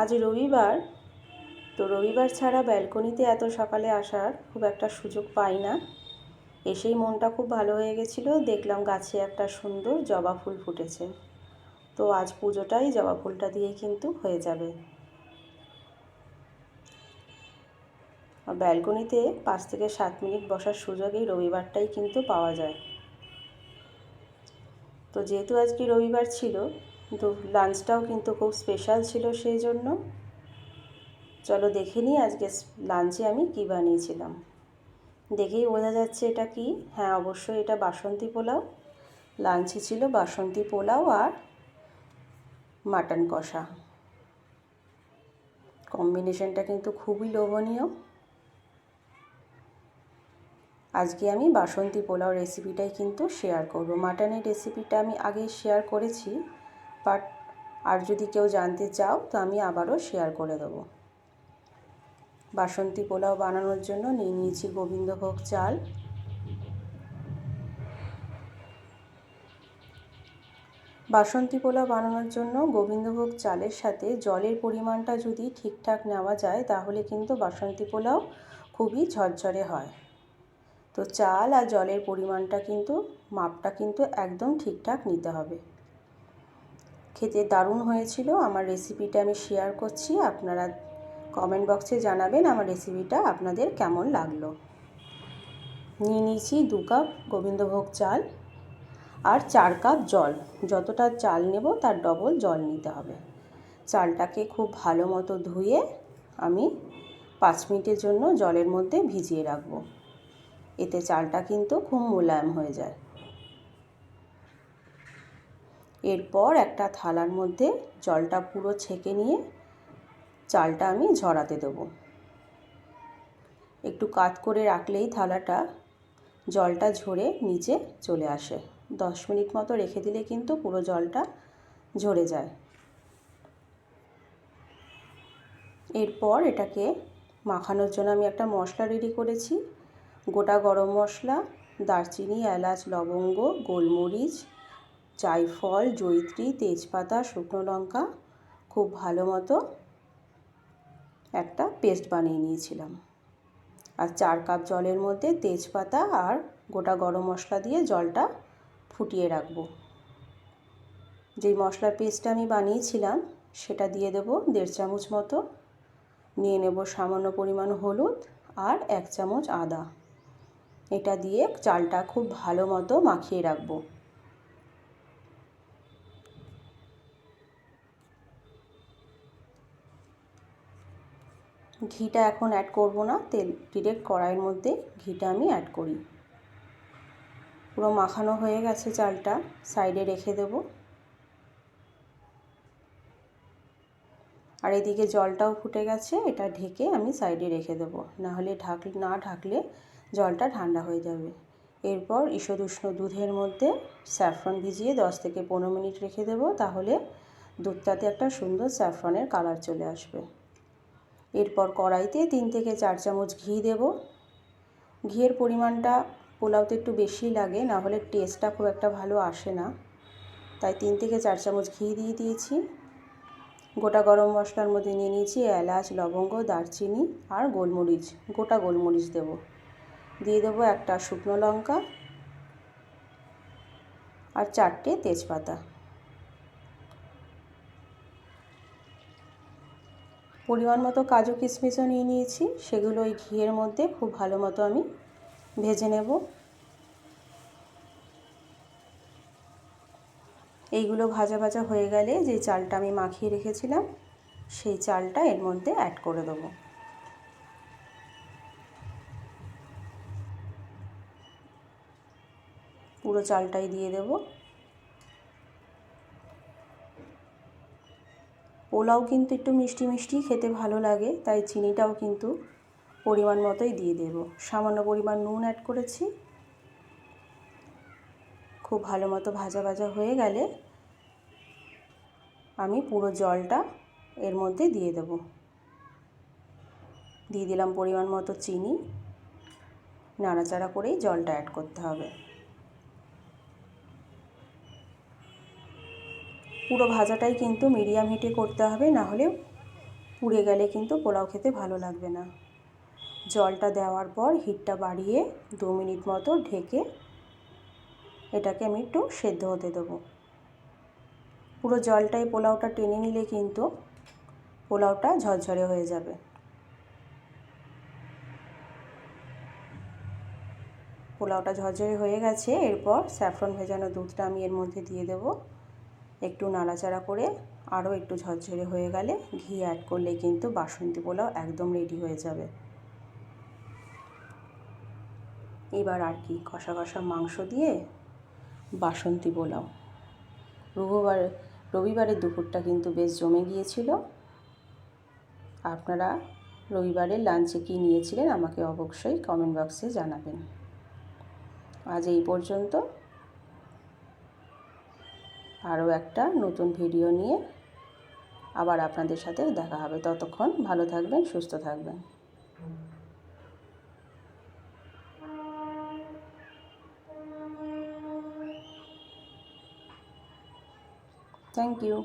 আজ রবিবার, তো রবিবার ছাড়া ব্যালকনিতে এত সকালে আসার খুব একটা সুযোগ পাই না। এসেই মনটা খুব ভালো হয়ে গেছিলো, দেখলাম গাছে একটা সুন্দর জবা ফুল ফুটেছে। তো আজ পুজোটাই জবা ফুলটা দিয়েই কিন্তু হয়ে যাবে। ব্যালকনিতে 5 থেকে 7 মিনিট বসার সুযোগ এই রবিবারটাই কিন্তু পাওয়া যায়। তো যেহেতু আজকে রবিবার ছিল, তো লাঞ্চটাও কিন্তু খুব স্পেশাল ছিল, সেই জন্য চলো দেখে নিই আজকে লাঞ্চে আমি কী বানিয়েছিলাম। দেখেই বোঝা যাচ্ছে এটা কি। হ্যাঁ, অবশ্যই এটা বাসন্তী পোলাও। লাঞ্চে ছিল বাসন্তী পোলাও আর মাটন কষা। কম্বিনেশনটা কিন্তু খুবই লোভনীয়। আজকে আমি বাসন্তী পোলাও রেসিপিটাই কিন্তু শেয়ার করব। মাটনের রেসিপিটা আমি আগে শেয়ার করেছি, বাট আর যদি কেউ জানতে চাও তো আমি আবারও শেয়ার করে দেবো। বাসন্তী পোলাও বানানোর জন্য নিয়ে নিয়েছি গোবিন্দভোগ চাল। বাসন্তী পোলাও বানানোর জন্য গোবিন্দভোগ চালের সাথে জলের পরিমাণটা যদি ঠিকঠাক নেওয়া যায় তাহলে কিন্তু বাসন্তী পোলাও খুবই ঝরঝরে হয়। তো চাল আর জলের পরিমাণটা কিন্তু মাপটা কিন্তু একদম ঠিকঠাক নিতে হবে। খেতে দারুণ হয়েছিল। আমার রেসিপিটা আমি শেয়ার করছি, আপনারা কমেন্ট বক্সে জানাবেন আমার রেসিপিটা আপনাদের কেমন লাগলো। নিয়ে নিয়েছি 2 কাপ গোবিন্দভোগ চাল আর 4 কাপ জল। যতটা চাল নেব তার ডবল জল নিতে হবে। চালটাকে খুব ভালো মতো ধুয়ে আমি 5 মিনিটের জন্য জলের মধ্যে ভিজিয়ে রাখবো। এতে চালটা কিন্তু খুব মোলায়েম হয়ে যায়। এরপর একটা থালার মধ্যে জলটা পুরো ছেঁকে নিয়ে চালটা আমি ঝরাতে দেবো। একটু কাত করে রাখলেই থালাটা জলটা ঝরে নিচে চলে আসে। 10 মিনিট মতো রেখে দিলে কিন্তু পুরো জলটা ঝরে যায়। এরপর এটাকে মাখানোর জন্য আমি একটা মশলা রেডি করেছি। গোটা গরম মশলা, দারচিনি, এলাচ, লবঙ্গ, গোলমরিচ, জায়ফল, জয়িত্রী, তেজপাতা, শুকনো লঙ্কা খুব ভালো মতো একটা পেস্ট বানিয়ে নিয়েছিলাম। আর 4 কাপ জলের মধ্যে তেজপাতা আর গোটা গরম মশলা দিয়ে জলটা ফুটিয়ে রাখবো। যেই মশলার পেস্টটা আমি বানিয়েছিলাম সেটা দিয়ে দেবো 1.5 চামচ মতো। নিয়ে নেব সামান্য পরিমাণ হলুদ আর 1 চামচ আদা। এটা দিয়ে চালটা খুব ভালো মতো মাখিয়ে রাখবো। ঘিটা এখন অ্যাড করব না, তেল ডিরেক্ট কড়াইয়ের মধ্যে ঘিটা আমি অ্যাড করি। পুরো মাখানো হয়ে গেছে চালটা, সাইডে রেখে দেব। আর এদিকে জলটাও ফুটে গেছে, এটা ঢেকে আমি সাইডে রেখে দেব, নাহলে না ঢাকলে জলটা ঠান্ডা হয়ে যাবে। এরপর ঈষৎ উষ্ণ দুধের মধ্যে স্যাফরন ভিজিয়ে 10 থেকে 15 মিনিট রেখে দেব, তাহলে দুধটাতে একটা সুন্দর স্যাফরনের কালার চলে আসবে। এরপর কড়াইতে 3 থেকে 4 চামচ ঘি দেব। ঘিয়ের পরিমাণটা পোলাওতে একটু বেশি লাগে, না হলে টেস্টটা খুব একটা ভালো আসে না, তাই 3 থেকে 4 চামচ ঘি দিয়ে দিয়েছি। গোটা গরম মশলার মধ্যে নিয়ে নিয়েছি এলাচ, লবঙ্গ, দারচিনি আর গোলমরিচ, গোটা গোলমরিচ দেব। দিয়ে দেবো একটা শুকনো লঙ্কা আর 4টে তেজপাতা। পরিমাণ মতো কাজু কিশমিশও নিয়ে নিয়েছি, সেগুলো ওই ঘিয়ের মধ্যে খুব ভালো মতো আমি ভেজে নেব। এইগুলো ভাজা ভাজা হয়ে গেলে যে চালটা আমি মাখিয়ে রেখেছিলাম সেই চালটা এর মধ্যে অ্যাড করে দেব। পুরো চালটাই দিয়ে দেব। পোলাও কিন্তু একটু মিষ্টি মিষ্টি খেতে ভালো লাগে, তাই চিনিটাও কিন্তু পরিমাণ মতোই দিয়ে দেব। সামান্য পরিমাণ নুন অ্যাড করেছি। খুব ভালো মতো ভাজা ভাজা হয়ে গেলে আমি পুরো জলটা এর মধ্যে দিয়ে দেব। দিয়ে দিলাম পরিমাণ মতো চিনি। নাড়াচাড়া করেই জলটা অ্যাড করতে হবে। পুরো ভাজাটাই কিন্তু মিডিয়াম হিটে করতে হবে, না হলে পুড়ে গেলে কিন্তু পোলাও খেতে ভালো লাগবে না। জলটা দেওয়ার পর হিটটা বাড়িয়ে 2 মিনিট মতো ঢেকে এটাকে আমি একটু সেদ্ধ হতে দেবো। পুরো জলটাই পোলাওটা টেনে নিলে কিন্তু পোলাওটা ঝরঝরে হয়ে যাবে। পোলাওটা ঝরঝরে হয়ে গেছে। এরপর স্যাফরন ভেজানো দুধটা আমি এর মধ্যে দিয়ে দেব। একটু নাড়াচাড়া করে আরও একটু ঝরঝরে হয়ে গেলে ঘি অ্যাড করলে কিন্তু বাসন্তী পোলাও একদম রেডি হয়ে যাবে। এবার আর কি, কষা কষা মাংস দিয়ে বাসন্তী পোলাও। রবিবারের দুপুরটা কিন্তু বেশ জমে গিয়েছিল। আপনারা রবিবারের লাঞ্চে কী নিয়েছিলেন আমাকে অবশ্যই কমেন্ট বক্সে জানাবেন। আজ এই পর্যন্ত। আরও একটা নতুন ভিডিও নিয়ে আবার আপনাদের সাথে দেখা হবে। ততক্ষণ ভালো থাকবেন, সুস্থ থাকবেন। Thank you.